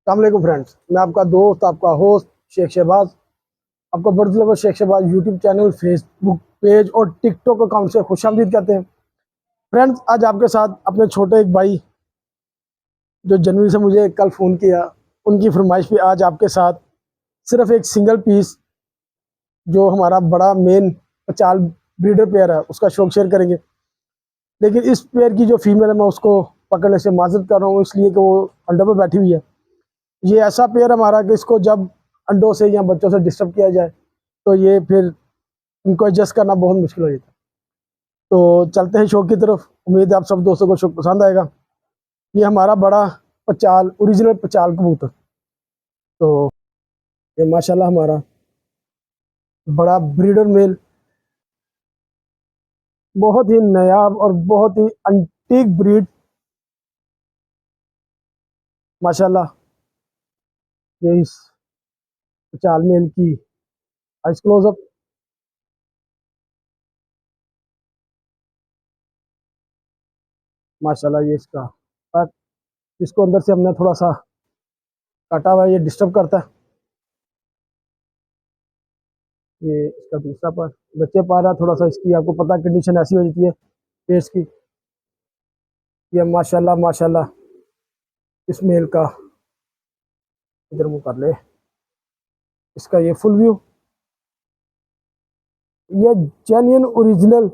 अस्सलामुअलैकुम फ्रेंड्स, मैं आपका दोस्त, आपका होस्ट शेख शहबाज, आपका बर्द Sheikh Shahbaz YouTube channel, Facebook page और टिकटॉक अकाउंट से खुशामदीद कहते हैं। फ्रेंड्स, आज आपके साथ अपने छोटे एक भाई जो जनवरी से मुझे कल फ़ोन किया, उनकी फरमाइश पे आज आपके साथ सिर्फ एक सिंगल पीस जो हमारा बड़ा मेन पचाल ब्रीडर पेयर है उसका शौक शेयर करेंगे। लेकिन इस पेयर की जो फीमेल है मैं उसको पकड़ने से माजरत कर रहा हूँ, इसलिए कि वो अंडों पर बैठी हुई है। ये ऐसा पेयर हमारा कि इसको जब अंडों से या बच्चों से डिस्टर्ब किया जाए तो ये फिर इनको एडजस्ट करना बहुत मुश्किल हो जाता है। तो चलते हैं शौक की तरफ। उम्मीद है आप सब दोस्तों को शौक पसंद आएगा। ये हमारा बड़ा पचाल, ओरिजिनल पचाल कबूतर। तो ये माशाल्लाह हमारा बड़ा ब्रीडर मेल, बहुत ही नायाब और बहुत ही अंटीक ब्रीड माशाल्लाह। ये इस पचाल मेल की आइस क्लोजअप माशाल्लाह। ये इसका पर इसको अंदर से हमने थोड़ा सा काटा हुआ है, ये डिस्टर्ब करता है। ये इसका दूसरा पर बच्चे पा रहा, थोड़ा सा इसकी आपको पता कंडीशन ऐसी हो जाती है फेस की। ये माशाल्लाह माशाल्लाह इस मेल का इधर मुंह कर ले, इसका ये फुल व्यू। ये जेन्युइन ओरिजिनल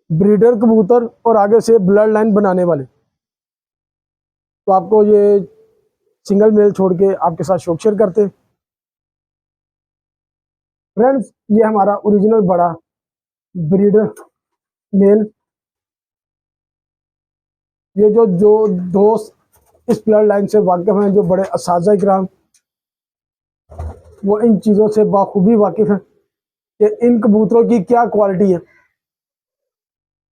ब्रीडर कबूतर और आगे से ब्लड लाइन बनाने वाले। तो आपको ये सिंगल मेल छोड़ के आपके साथ शौक शेयर करते फ्रेंड्स। ये हमारा ओरिजिनल बड़ा ब्रीडर मेल। ये जो जो दोस्त इस ब्लड लाइन से वाकिफ हैं, जो बड़े असाज़ा इकराम, वो इन चीज़ों से बाखूबी वाकिफ हैं कि इन कबूतरों की क्या क्वालिटी है।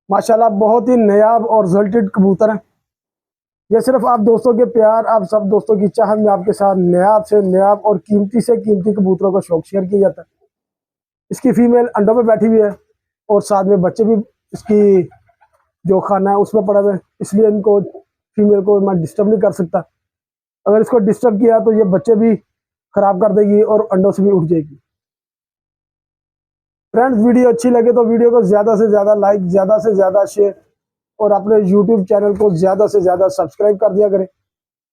माशाल्लाह बहुत ही नायाब और रिजल्टेड कबूतर हैं। ये सिर्फ आप दोस्तों के प्यार, आप सब दोस्तों की चाहत में आपके साथ नायाब से नायाब और कीमती से कीमती कबूतरों का शौक शेयर किया जाता है। इसकी फीमेल अंडों में बैठी हुई है और साथ में बच्चे भी इसकी जो खाना है उसमें पड़ा हुआ है, इसलिए इनको फीमेल को मैं डिस्टर्ब नहीं कर सकता। अगर इसको डिस्टर्ब किया तो ये बच्चे भी खराब कर देगी और अंडों से भी उठ जाएगी। फ्रेंड्स, वीडियो अच्छी लगे तो वीडियो को ज़्यादा से ज़्यादा लाइक, ज़्यादा से ज़्यादा शेयर और अपने यूट्यूब चैनल को ज़्यादा से ज़्यादा सब्सक्राइब कर दिया करें।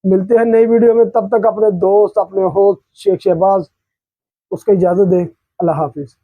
मिलते हैं नई वीडियो में, तब तक अपने दोस्त, अपने होस्ट शेख शहबाज उसको इजाज़त दें। अल्लाह हाफिज़।